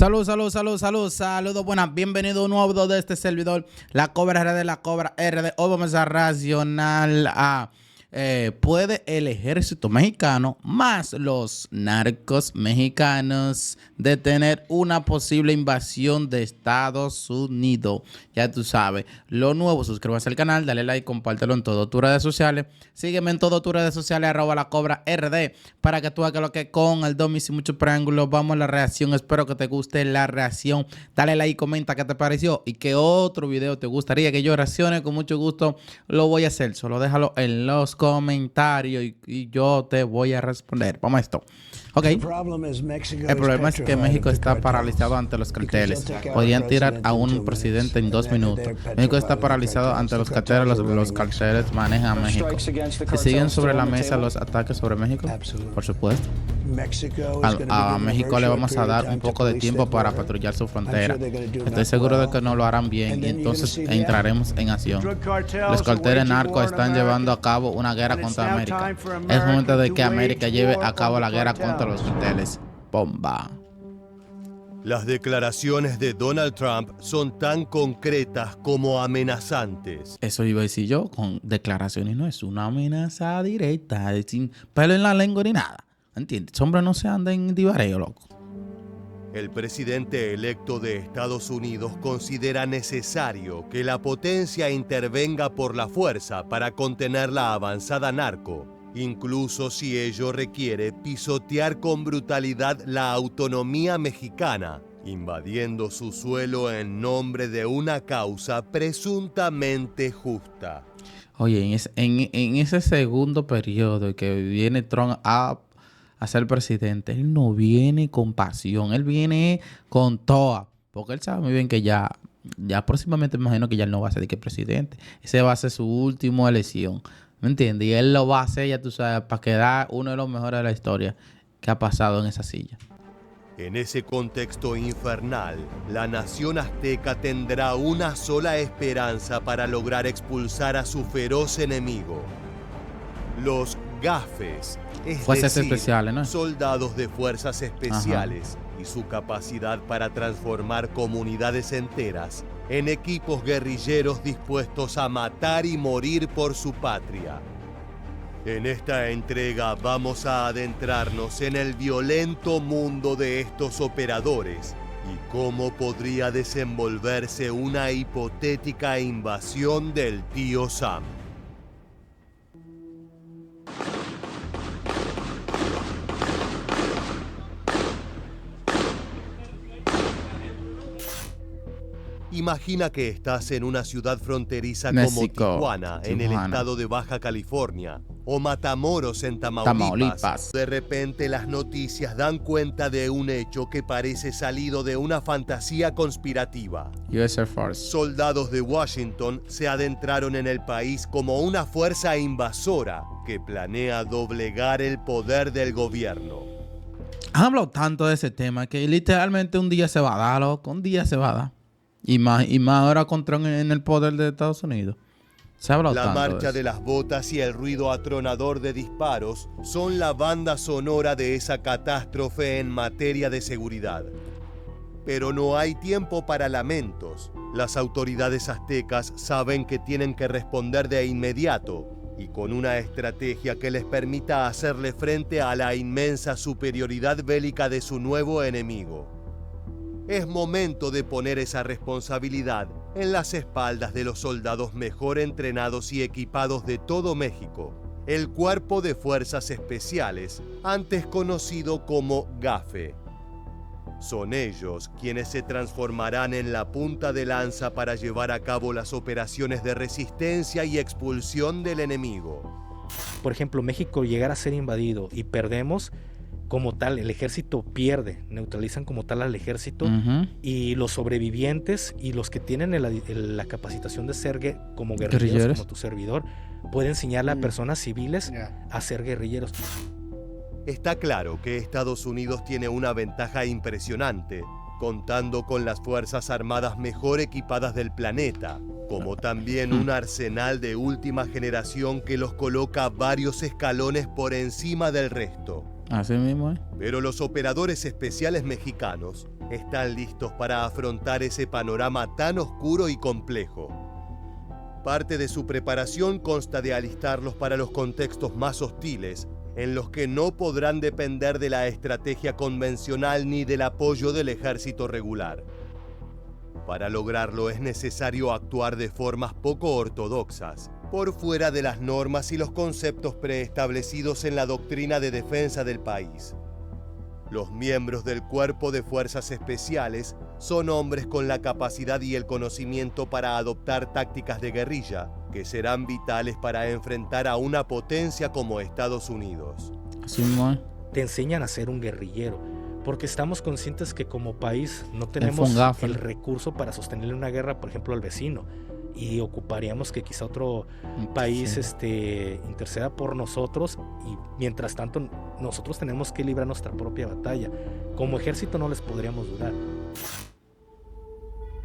Saludos, buenas, bienvenido a un nuevo video de este servidor, la Cobra RD, la Cobra RD. Hoy vamos a racionar a ¿puede el ejército mexicano más los narcos mexicanos detener una posible invasión de Estados Unidos? Ya tú sabes, lo nuevo, suscríbase al canal, dale like, compártelo en todas tus redes sociales. Sígueme en todas tus redes sociales, @lacobra_rd, para que tú hagas lo que con el Domis y muchos preángulos. Vamos a la reacción, espero que te guste la reacción. Dale like, comenta qué te pareció y qué otro video te gustaría que yo reaccione. Con mucho gusto lo voy a hacer, solo déjalo en los comentarios y yo te voy a responder. Vamos a esto. Ok. El problema es que México está paralizado ante los carteles. Podrían tirar a un presidente en 2 minutos. México está paralizado ante los carteles. Los carteles manejan a México. ¿Se siguen sobre la mesa los ataques sobre México? Por supuesto. A México le vamos a dar un poco de tiempo para patrullar su frontera. Estoy seguro de que no lo harán bien y entonces entraremos en acción. Los carteles narcos están llevando a cabo una guerra contra América. Es momento de que América lleve a cabo la guerra contra los carteles. Bomba. Las declaraciones de Donald Trump son tan concretas como amenazantes. Eso iba a decir yo, con declaraciones no es una amenaza directa, sin pelo en la lengua ni nada. ¿Entiendes? Hombre, no se anda en divareo, loco. El presidente electo de Estados Unidos considera necesario que la potencia intervenga por la fuerza para contener la avanzada narco, incluso si ello requiere pisotear con brutalidad la autonomía mexicana, invadiendo su suelo en nombre de una causa presuntamente justa. Oye, en ese segundo periodo que viene Trump a ser presidente, él no viene con pasión, él viene con toda, porque él sabe muy bien que ya próximamente me imagino que ya él no va a ser de que presidente. Ese va a ser su última elección, ¿me entiendes? Y él lo va a hacer, ya tú sabes, para quedar uno de los mejores de la historia que ha pasado en esa silla. En ese contexto infernal, la nación azteca tendrá una sola esperanza para lograr expulsar a su feroz enemigo: los gafes, es Fuerzas decir, especiales, ¿no? soldados de fuerzas especiales. Ajá. Y su capacidad para transformar comunidades enteras en equipos guerrilleros dispuestos a matar y morir por su patria. En esta entrega vamos a adentrarnos en el violento mundo de estos operadores y cómo podría desenvolverse una hipotética invasión del tío Sam. Imagina que estás en una ciudad fronteriza como Tijuana, en el estado de Baja California, o Matamoros, en Tamaulipas. De repente las noticias dan cuenta de un hecho que parece salido de una fantasía conspirativa. US Air Force. Soldados de Washington se adentraron en el país como una fuerza invasora que planea doblegar el poder del gobierno. Han hablado tanto de ese tema que literalmente un día se va a dar, loco, un día se va a dar. Y más ahora con Trump en el poder de Estados Unidos. Se ha hablado La tanto marcha de las botas y el ruido atronador de disparos son la banda sonora de esa catástrofe en materia de seguridad. Pero no hay tiempo para lamentos. Las autoridades aztecas saben que tienen que responder de inmediato y con una estrategia que les permita hacerle frente a la inmensa superioridad bélica de su nuevo enemigo. Es momento de poner esa responsabilidad en las espaldas de los soldados mejor entrenados y equipados de todo México, el Cuerpo de Fuerzas Especiales, antes conocido como GAFE. Son ellos quienes se transformarán en la punta de lanza para llevar a cabo las operaciones de resistencia y expulsión del enemigo. Por ejemplo, México llegara a ser invadido y perdemos, como tal, el ejército pierde, neutralizan como tal al ejército, y los sobrevivientes y los que tienen la capacitación de ser como guerrilleros, como tu servidor, pueden enseñarle a personas civiles a ser guerrilleros. Está claro que Estados Unidos tiene una ventaja impresionante, contando con las fuerzas armadas mejor equipadas del planeta, como también un arsenal de última generación que los coloca varios escalones por encima del resto. Así mismo, ¿eh? Pero los operadores especiales mexicanos están listos para afrontar ese panorama tan oscuro y complejo. Parte de su preparación consta de alistarlos para los contextos más hostiles, en los que no podrán depender de la estrategia convencional ni del apoyo del ejército regular. Para lograrlo es necesario actuar de formas poco ortodoxas, por fuera de las normas y los conceptos preestablecidos en la doctrina de defensa del país. Los miembros del Cuerpo de Fuerzas Especiales son hombres con la capacidad y el conocimiento para adoptar tácticas de guerrilla que serán vitales para enfrentar a una potencia como Estados Unidos. Así mismo, ¿eh? Te enseñan a ser un guerrillero, porque estamos conscientes que como país no tenemos el recurso para sostenerle una guerra, por ejemplo, al vecino, y ocuparíamos que quizá otro país interceda por nosotros, y mientras tanto nosotros tenemos que librar nuestra propia batalla. Como ejército no les podríamos durar.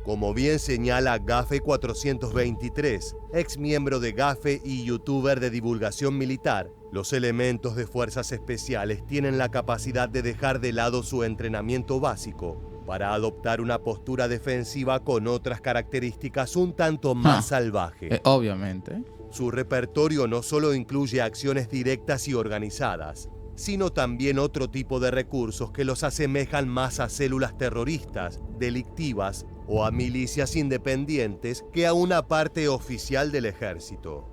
Como bien señala Gafe 423, ex miembro de Gafe y youtuber de divulgación militar, los elementos de fuerzas especiales tienen la capacidad de dejar de lado su entrenamiento básico para adoptar una postura defensiva con otras características un tanto más salvaje. Obviamente. Su repertorio no solo incluye acciones directas y organizadas, sino también otro tipo de recursos que los asemejan más a células terroristas, delictivas o a milicias independientes que a una parte oficial del ejército.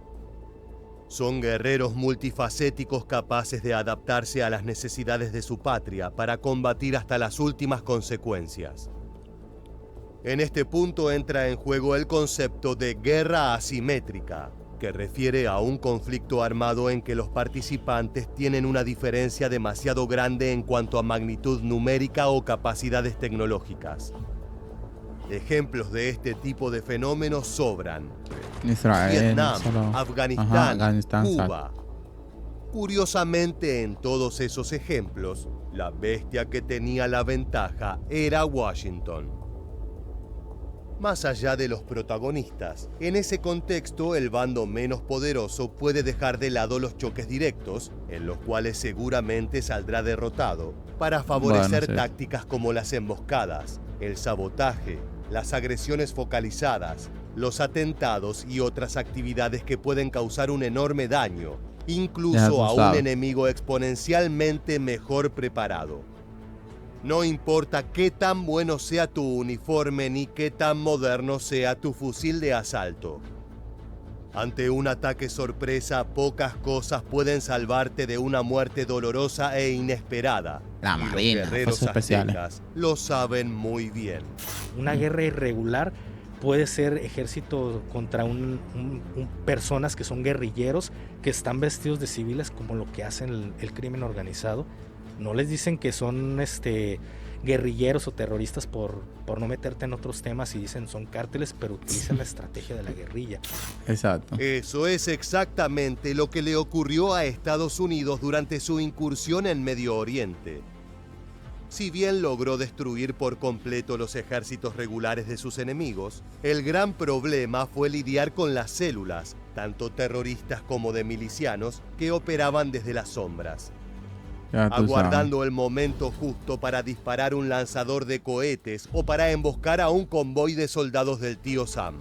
Son guerreros multifacéticos capaces de adaptarse a las necesidades de su patria para combatir hasta las últimas consecuencias. En este punto entra en juego el concepto de guerra asimétrica, que refiere a un conflicto armado en que los participantes tienen una diferencia demasiado grande en cuanto a magnitud numérica o capacidades tecnológicas. Ejemplos de este tipo de fenómenos sobran. Israel, Vietnam, Afganistán, Cuba. Curiosamente, en todos esos ejemplos, la bestia que tenía la ventaja era Washington. Más allá de los protagonistas, en ese contexto el bando menos poderoso puede dejar de lado los choques directos, en los cuales seguramente saldrá derrotado, para favorecer tácticas como las emboscadas, el sabotaje, las agresiones focalizadas, los atentados y otras actividades que pueden causar un enorme daño, incluso a un enemigo exponencialmente mejor preparado. No importa qué tan bueno sea tu uniforme ni qué tan moderno sea tu fusil de asalto. Ante un ataque sorpresa, pocas cosas pueden salvarte de una muerte dolorosa e inesperada. La Marina, los guerreros aztecas lo saben muy bien. Una guerra irregular puede ser ejército contra personas que son guerrilleros, que están vestidos de civiles, como lo que hacen el crimen organizado. No les dicen que son guerrilleros o terroristas por no meterte en otros temas, y dicen son cárteles, pero utilizan la estrategia de la guerrilla. Exacto. Eso es exactamente lo que le ocurrió a Estados Unidos durante su incursión en Medio Oriente. Si bien logró destruir por completo los ejércitos regulares de sus enemigos, el gran problema fue lidiar con las células, tanto terroristas como de milicianos, que operaban desde las sombras, aguardando el momento justo para disparar un lanzador de cohetes o para emboscar a un convoy de soldados del tío Sam.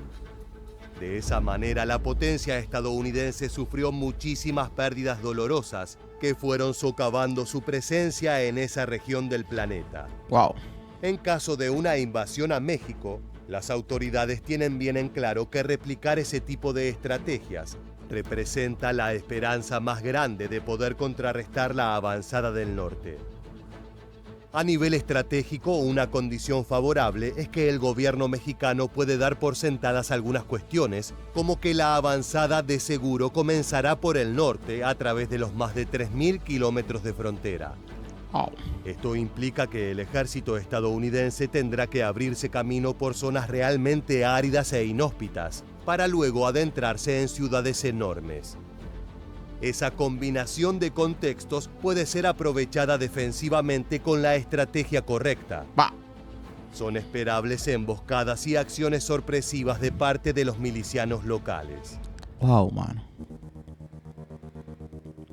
De esa manera, la potencia estadounidense sufrió muchísimas pérdidas dolorosas que fueron socavando su presencia en esa región del planeta. Wow. En caso de una invasión a México, las autoridades tienen bien en claro que replicar ese tipo de estrategias representa la esperanza más grande de poder contrarrestar la avanzada del norte. A nivel estratégico, una condición favorable es que el gobierno mexicano puede dar por sentadas algunas cuestiones, como que la avanzada de seguro comenzará por el norte a través de los más de 3.000 kilómetros de frontera. Esto implica que el ejército estadounidense tendrá que abrirse camino por zonas realmente áridas e inhóspitas, para luego adentrarse en ciudades enormes. Esa combinación de contextos puede ser aprovechada defensivamente con la estrategia correcta. Son esperables emboscadas y acciones sorpresivas de parte de los milicianos locales. Wow, mano.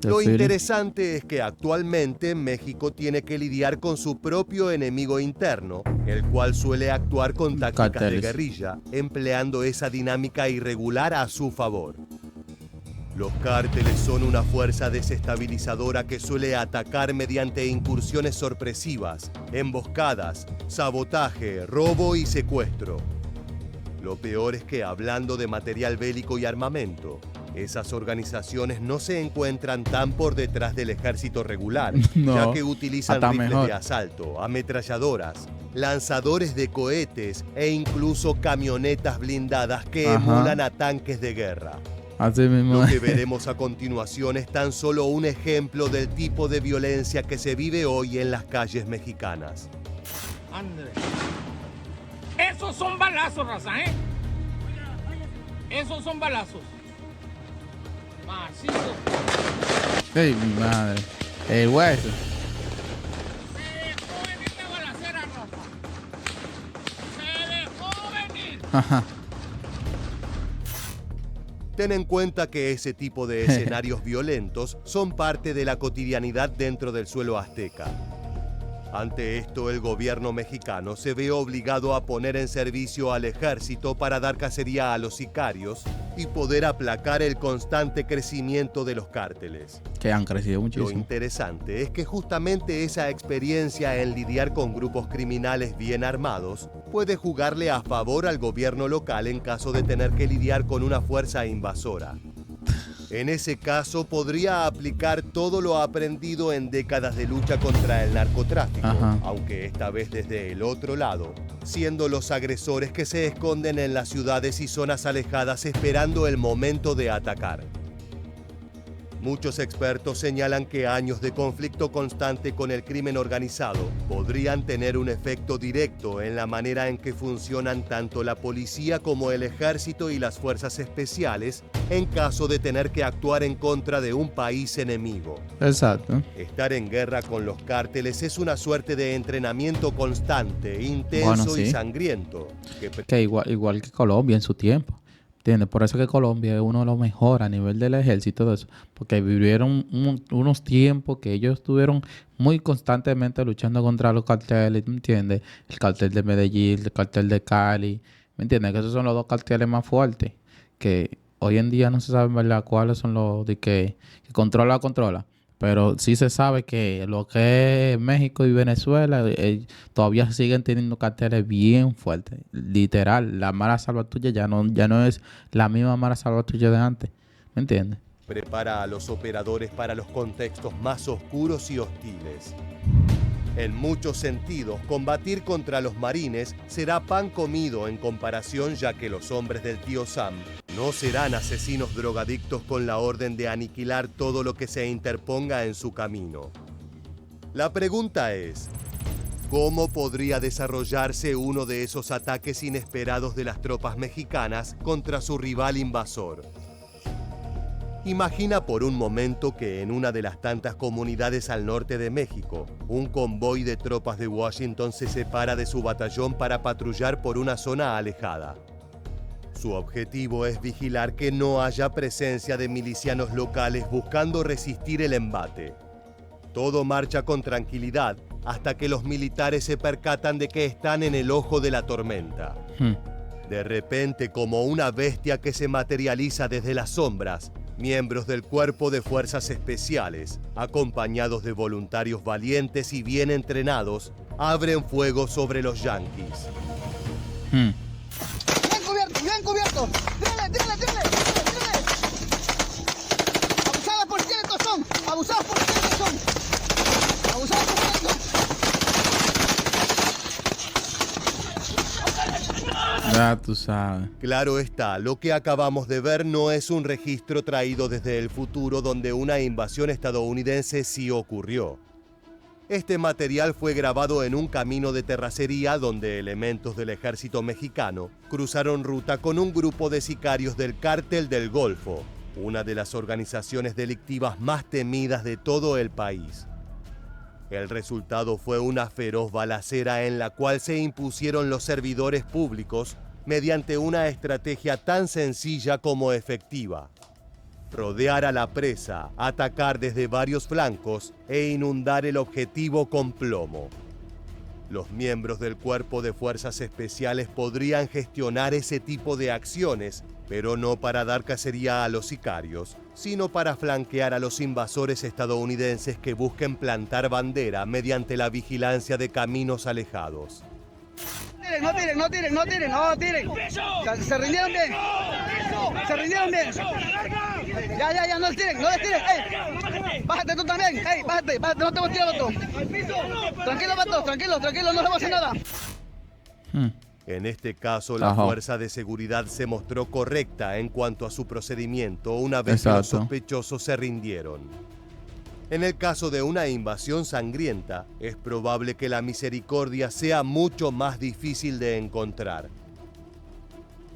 Lo interesante es que actualmente México tiene que lidiar con su propio enemigo interno, el cual suele actuar con tácticas de guerrilla, empleando esa dinámica irregular a su favor. Los cárteles son una fuerza desestabilizadora que suele atacar mediante incursiones sorpresivas, emboscadas, sabotaje, robo y secuestro. Lo peor es que, hablando de material bélico y armamento, esas organizaciones no se encuentran tan por detrás del ejército regular, ya que utilizan rifles de asalto, ametralladoras, lanzadores de cohetes e incluso camionetas blindadas que emulan a tanques de guerra. Así mismo. Lo que veremos a continuación es tan solo un ejemplo del tipo de violencia que se vive hoy en las calles mexicanas. André. Esos son balazos, raza, ¿eh? Esos son balazos. Macizos. ¡Ay, mi madre! El hueso. Se dejó venir la balacera, raza. Se dejó venir. Ajá. Ten en cuenta que ese tipo de escenarios violentos son parte de la cotidianidad dentro del suelo azteca. Ante esto, el gobierno mexicano se ve obligado a poner en servicio al ejército para dar cacería a los sicarios y poder aplacar el constante crecimiento de los cárteles. Que han crecido muchísimo. Lo interesante es que justamente esa experiencia en lidiar con grupos criminales bien armados puede jugarle a favor al gobierno local en caso de tener que lidiar con una fuerza invasora. En ese caso, podría aplicar todo lo aprendido en décadas de lucha contra el narcotráfico, aunque esta vez desde el otro lado, siendo los agresores que se esconden en las ciudades y zonas alejadas esperando el momento de atacar. Muchos expertos señalan que años de conflicto constante con el crimen organizado podrían tener un efecto directo en la manera en que funcionan tanto la policía como el ejército y las fuerzas especiales en caso de tener que actuar en contra de un país enemigo. Exacto. Estar en guerra con los cárteles es una suerte de entrenamiento constante, intenso y sangriento. Que igual que Colombia en su tiempo. ¿Entiendes? Por eso que Colombia es uno de los mejores a nivel del ejército de eso, porque vivieron unos tiempos que ellos estuvieron muy constantemente luchando contra los carteles, ¿me entiendes? El cartel de Medellín, el cartel de Cali, ¿me entiendes? Que esos son los dos carteles más fuertes, que hoy en día no se sabe, ¿verdad?, cuáles son los de que controla. Pero sí se sabe que lo que es México y Venezuela todavía siguen teniendo carteles bien fuertes. Literal, la Mara Salvatrucha ya no es la misma Mara Salvatrucha de antes. ¿Me entiendes? Prepara a los operadores para los contextos más oscuros y hostiles. En muchos sentidos, combatir contra los marines será pan comido en comparación, ya que los hombres del tío Sam no serán asesinos drogadictos con la orden de aniquilar todo lo que se interponga en su camino. La pregunta es, ¿cómo podría desarrollarse uno de esos ataques inesperados de las tropas mexicanas contra su rival invasor? Imagina por un momento que en una de las tantas comunidades al norte de México, un convoy de tropas de Washington se separa de su batallón para patrullar por una zona alejada. Su objetivo es vigilar que no haya presencia de milicianos locales buscando resistir el embate. Todo marcha con tranquilidad hasta que los militares se percatan de que están en el ojo de la tormenta. De repente, como una bestia que se materializa desde las sombras, miembros del Cuerpo de Fuerzas Especiales, acompañados de voluntarios valientes y bien entrenados, abren fuego sobre los yanquis. ¡Bien cubierto! ¡Bien cubierto! ¡Dile! ¡Abusadas por ciento son! ¡Abusadas por ciento son! ¡Abusadas por ciento! Ya tú sabes. Claro está, lo que acabamos de ver no es un registro traído desde el futuro donde una invasión estadounidense sí ocurrió. Este material fue grabado en un camino de terracería donde elementos del ejército mexicano cruzaron ruta con un grupo de sicarios del Cártel del Golfo, una de las organizaciones delictivas más temidas de todo el país. El resultado fue una feroz balacera en la cual se impusieron los servidores públicos mediante una estrategia tan sencilla como efectiva. rodear a la presa, atacar desde varios flancos e inundar el objetivo con plomo. Los miembros del Cuerpo de Fuerzas Especiales podrían gestionar ese tipo de acciones, pero no para dar cacería a los sicarios, sino para flanquear a los invasores estadounidenses que busquen plantar bandera mediante la vigilancia de caminos alejados. No tiren, no tiren, no tiren, no tiren. Se rindieron bien. Se rindieron bien. Ya, no les tiren, no les tiren. Ey, bájate tú también. Ey, bájate, no te voy a tirar otro. Tranquilo, vato, tranquilo, no le voy a hacer nada. En este caso, la fuerza de seguridad se mostró correcta en cuanto a su procedimiento una vez que los sospechosos se rindieron. En el caso de una invasión sangrienta, es probable que la misericordia sea mucho más difícil de encontrar.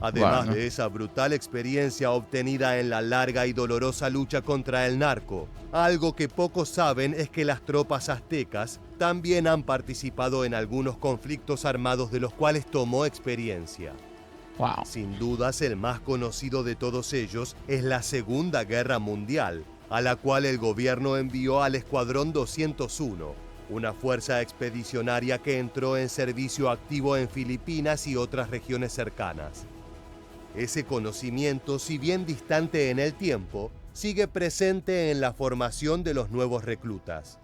Además de esa brutal experiencia obtenida en la larga y dolorosa lucha contra el narco, algo que pocos saben es que las tropas aztecas también han participado en algunos conflictos armados de los cuales tomó experiencia. Sin dudas, el más conocido de todos ellos es la Segunda Guerra Mundial, a la cual el gobierno envió al Escuadrón 201, una fuerza expedicionaria que entró en servicio activo en Filipinas y otras regiones cercanas. Ese conocimiento, si bien distante en el tiempo, sigue presente en la formación de los nuevos reclutas.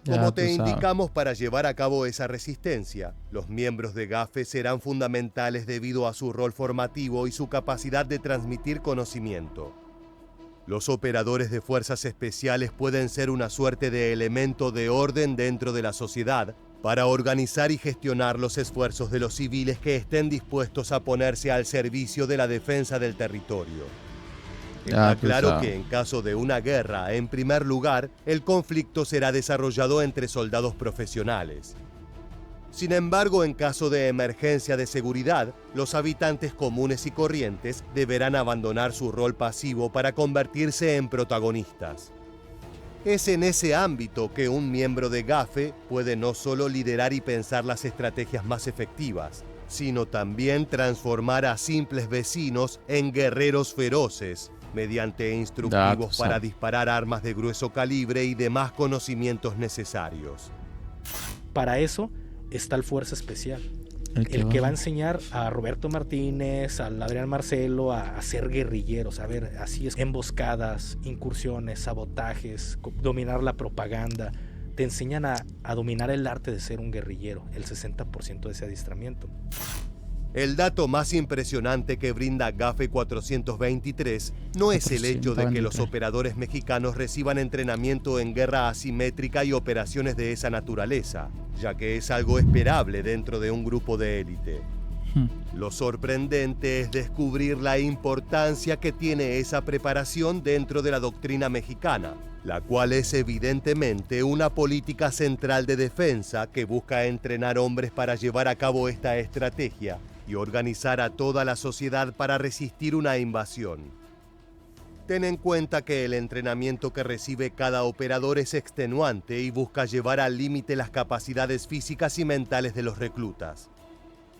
Como te indicamos, para llevar a cabo esa resistencia, los miembros de GAFE serán fundamentales debido a su rol formativo y su capacidad de transmitir conocimiento. Los operadores de fuerzas especiales pueden ser una suerte de elemento de orden dentro de la sociedad para organizar y gestionar los esfuerzos de los civiles que estén dispuestos a ponerse al servicio de la defensa del territorio. Está claro que en caso de una guerra, en primer lugar, el conflicto será desarrollado entre soldados profesionales. Sin embargo, en caso de emergencia de seguridad, los habitantes comunes y corrientes deberán abandonar su rol pasivo para convertirse en protagonistas. Es en ese ámbito que un miembro de GAFE puede no solo liderar y pensar las estrategias más efectivas, sino también transformar a simples vecinos en guerreros feroces, mediante instructivos para disparar armas de grueso calibre y demás conocimientos necesarios. Para eso está el Fuerza Especial, el que va a enseñar a Roberto Martínez, al Adrián Marcelo a ser guerrilleros, a ver, así es, emboscadas, incursiones, sabotajes, dominar la propaganda. Te enseñan a dominar el arte de ser un guerrillero, el 60% de ese adiestramiento. El dato más impresionante que brinda GAFE 423 no es el hecho de que los operadores mexicanos reciban entrenamiento en guerra asimétrica y operaciones de esa naturaleza, ya que es algo esperable dentro de un grupo de élite. Lo sorprendente es descubrir la importancia que tiene esa preparación dentro de la doctrina mexicana, la cual es evidentemente una política central de defensa que busca entrenar hombres para llevar a cabo esta estrategia y organizar a toda la sociedad para resistir una invasión. Ten en cuenta que el entrenamiento que recibe cada operador es extenuante y busca llevar al límite las capacidades físicas y mentales de los reclutas.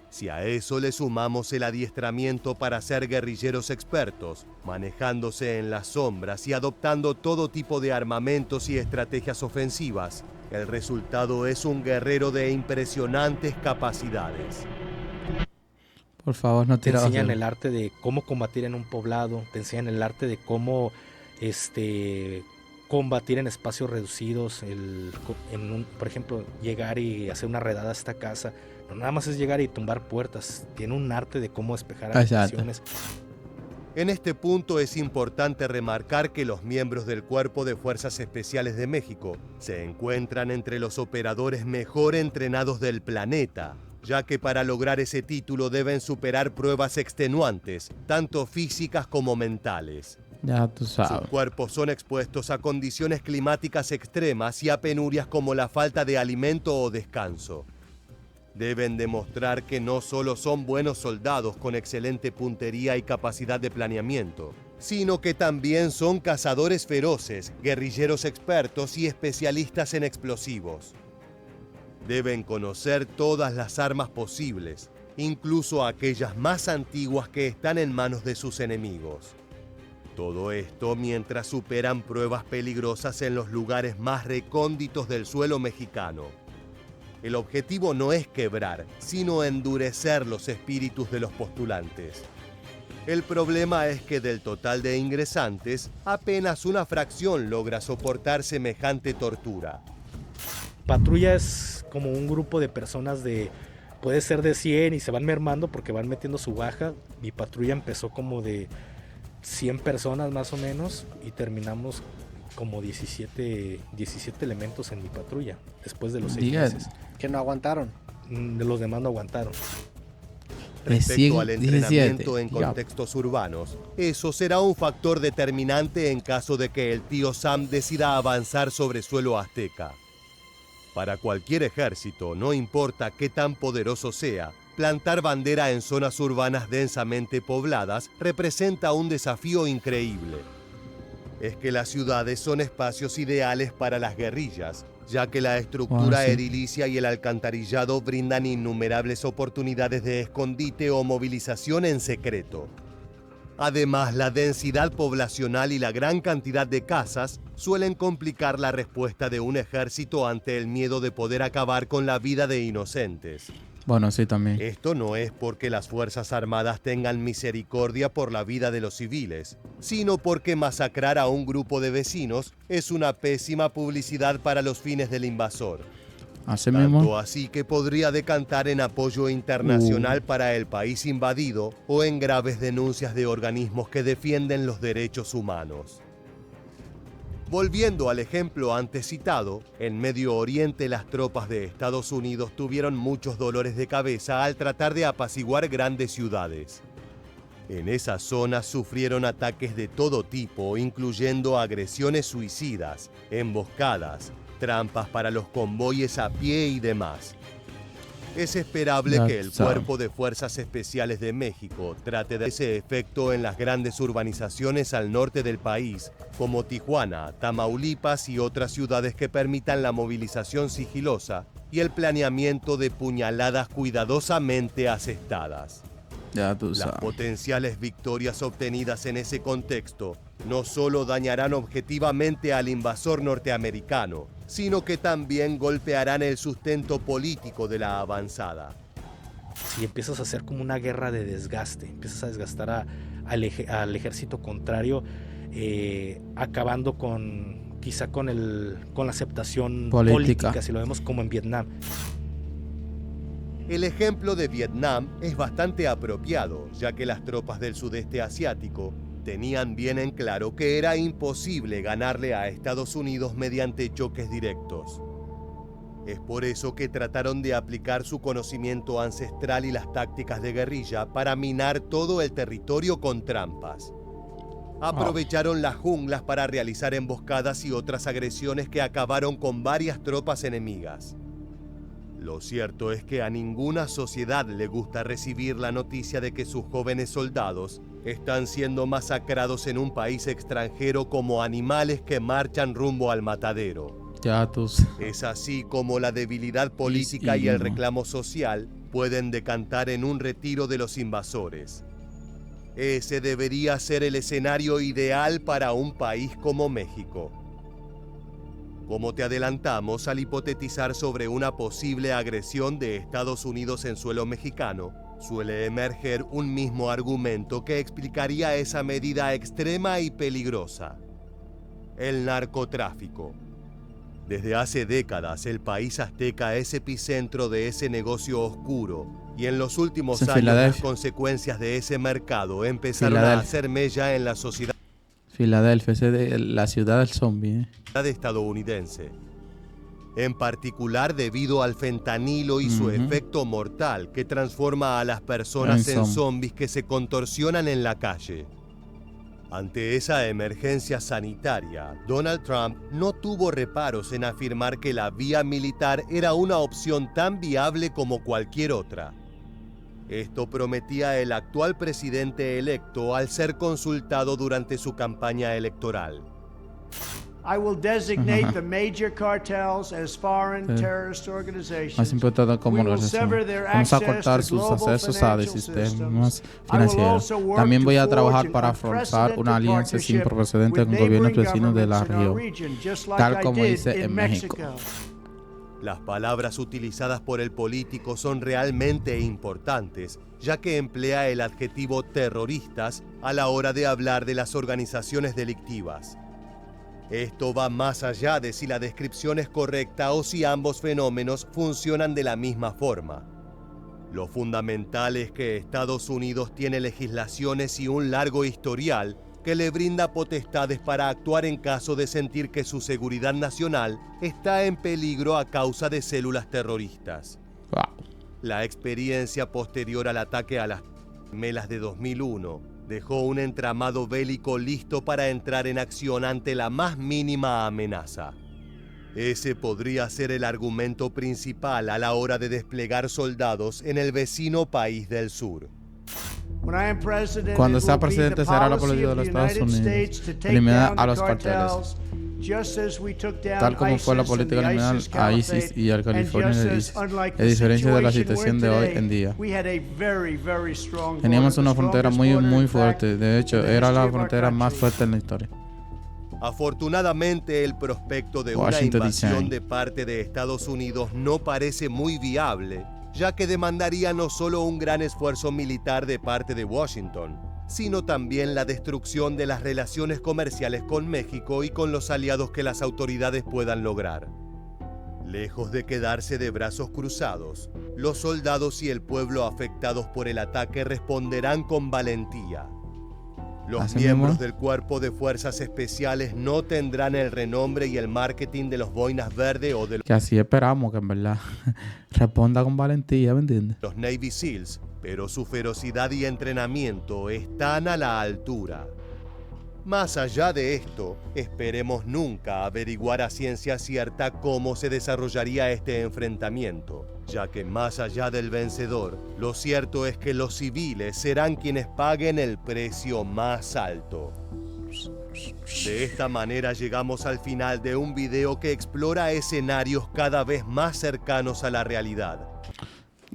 Si a eso le sumamos el adiestramiento para ser guerrilleros expertos, manejándose en las sombras y adoptando todo tipo de armamentos y estrategias ofensivas, el resultado es un guerrero de impresionantes capacidades. Por favor, no te tiras. enseñan el arte de cómo combatir en un poblado, te enseñan el arte de cómo combatir en espacios reducidos, por ejemplo, llegar y hacer una redada a esta casa. No nada más es llegar y tumbar puertas, tiene un arte de cómo despejar habitaciones. En este punto es importante remarcar que los miembros del Cuerpo de Fuerzas Especiales de México se encuentran entre los operadores mejor entrenados del planeta, ya que para lograr ese título deben superar pruebas extenuantes, tanto físicas como mentales. Ya tú sabes. Sus cuerpos son expuestos a condiciones climáticas extremas y a penurias como la falta de alimento o descanso. Deben demostrar que no solo son buenos soldados con excelente puntería y capacidad de planeamiento, sino que también son cazadores feroces, guerrilleros expertos y especialistas en explosivos. Deben conocer todas las armas posibles, incluso aquellas más antiguas que están en manos de sus enemigos. Todo esto mientras superan pruebas peligrosas en los lugares más recónditos del suelo mexicano. El objetivo no es quebrar, sino endurecer los espíritus de los postulantes. El problema es que del total de ingresantes, apenas una fracción logra soportar semejante tortura. Patrulla es como un grupo de personas puede ser de 100 y se van mermando porque van metiendo su baja. Mi patrulla empezó como de 100 personas más o menos y terminamos como 17 elementos en mi patrulla después de los 6 meses. Que no aguantaron. Los demás no aguantaron. Respecto al entrenamiento 17. en contextos urbanos, eso será un factor determinante en caso de que el tío Sam decida avanzar sobre suelo azteca. Para cualquier ejército, no importa qué tan poderoso sea, plantar bandera en zonas urbanas densamente pobladas representa un desafío increíble. Es que las ciudades son espacios ideales para las guerrillas, ya que la estructura edilicia y el alcantarillado brindan innumerables oportunidades de escondite o movilización en secreto. Además, la densidad poblacional y la gran cantidad de casas suelen complicar la respuesta de un ejército ante el miedo de poder acabar con la vida de inocentes. Bueno, sí, también. Esto no es porque las Fuerzas Armadas tengan misericordia por la vida de los civiles, sino porque masacrar a un grupo de vecinos es una pésima publicidad para los fines del invasor. Así Tanto mismo. así que podría decantar en apoyo internacional para el país invadido o en graves denuncias de organismos que defienden los derechos humanos. Volviendo al ejemplo antes citado, en Medio Oriente las tropas de Estados Unidos tuvieron muchos dolores de cabeza al tratar de apaciguar grandes ciudades. En esas zonas sufrieron ataques de todo tipo, incluyendo agresiones suicidas, emboscadas, trampas para los convoyes a pie y demás. Es esperable que el Cuerpo de Fuerzas Especiales de México trate de ese efecto en las grandes urbanizaciones al norte del país, como Tijuana, Tamaulipas y otras ciudades que permitan la movilización sigilosa y el planeamiento de puñaladas cuidadosamente asestadas. Ya tú Las sabes. potenciales victorias obtenidas en ese contexto no solo dañarán objetivamente al invasor norteamericano, sino que también golpearán el sustento político de la avanzada. Si empiezas a hacer como una guerra de desgaste, empiezas a desgastar al ejército contrario, acabando quizá con la aceptación política, si lo vemos como en Vietnam. El ejemplo de Vietnam es bastante apropiado, ya que las tropas del sudeste asiático tenían bien en claro que era imposible ganarle a Estados Unidos mediante choques directos. Es por eso que trataron de aplicar su conocimiento ancestral y las tácticas de guerrilla para minar todo el territorio con trampas. Aprovecharon las junglas para realizar emboscadas y otras agresiones que acabaron con varias tropas enemigas. Lo cierto es que a ninguna sociedad le gusta recibir la noticia de que sus jóvenes soldados están siendo masacrados en un país extranjero como animales que marchan rumbo al matadero. Ya tú sabes. Es así como la debilidad política y el reclamo social pueden decantar en un retiro de los invasores. Ese debería ser el escenario ideal para un país como México. Como te adelantamos al hipotetizar sobre una posible agresión de Estados Unidos en suelo mexicano, suele emerger un mismo argumento que explicaría esa medida extrema y peligrosa: el narcotráfico. Desde hace décadas el país azteca es epicentro de ese negocio oscuro y en los últimos años las consecuencias de ese mercado empezaron a hacer mella en la sociedad. Filadelfia, esa es la ciudad del zombie. Estadounidense, en particular debido al fentanilo y su efecto mortal que transforma a las personas en zombies que se contorsionan en la calle. Ante esa emergencia sanitaria, Donald Trump no tuvo reparos en afirmar que la vía militar era una opción tan viable como cualquier otra. Esto prometía el actual presidente electo al ser consultado durante su campaña electoral. I will designate the major cartels as foreign terrorist Más organizations. importante como We will organización. sever their Vamos a access cortar to sus global accesos a financial sistemas systems. I will financieros. also work También voy a to trabajar forge para an forzar una unprecedented alianza sin partnership precedentes with con gobiernos neighboring vecinos de la governments in our región, region, just like tal I como did hice in en México. Las palabras utilizadas por el político son realmente importantes, ya que emplea el adjetivo terroristas a la hora de hablar de las organizaciones delictivas. Esto va más allá de si la descripción es correcta o si ambos fenómenos funcionan de la misma forma. Lo fundamental es que Estados Unidos tiene legislaciones y un largo historial que le brinda potestades para actuar en caso de sentir que su seguridad nacional está en peligro a causa de células terroristas. Wow. La experiencia posterior al ataque a las gemelas de 2001 dejó un entramado bélico listo para entrar en acción ante la más mínima amenaza. Ese podría ser el argumento principal a la hora de desplegar soldados en el vecino país del sur. Cuando sea presidente será la política de los Estados Unidos eliminar a los carteles, tal como fue la política de eliminar a ISIS y al California de ISIS. A diferencia de la situación de hoy en día, teníamos una frontera muy fuerte. De hecho, era la frontera más fuerte en la historia. Afortunadamente, el prospecto de una Washington, invasión D.C. de parte de Estados Unidos no parece muy viable, ya que demandaría no solo un gran esfuerzo militar de parte de Washington, sino también la destrucción de las relaciones comerciales con México y con los aliados que las autoridades puedan lograr. Lejos de quedarse de brazos cruzados, los soldados y el pueblo afectados por el ataque responderán con valentía. Los Así miembros mismo. del Cuerpo de Fuerzas Especiales no tendrán el renombre y el marketing de los boinas verdes o de Que así esperamos que en verdad responda con valentía, ¿me entiendes? los Navy SEALs, pero su ferocidad y entrenamiento están a la altura. Más allá de esto, esperemos nunca averiguar a ciencia cierta cómo se desarrollaría este enfrentamiento, ya que más allá del vencedor, lo cierto es que los civiles serán quienes paguen el precio más alto. De esta manera llegamos al final de un video que explora escenarios cada vez más cercanos a la realidad.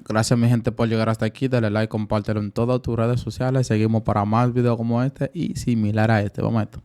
Gracias mi gente por llegar hasta aquí. Dale like, compártelo en todas tus redes sociales. Seguimos para más videos como este y similar a este. Vamos a esto.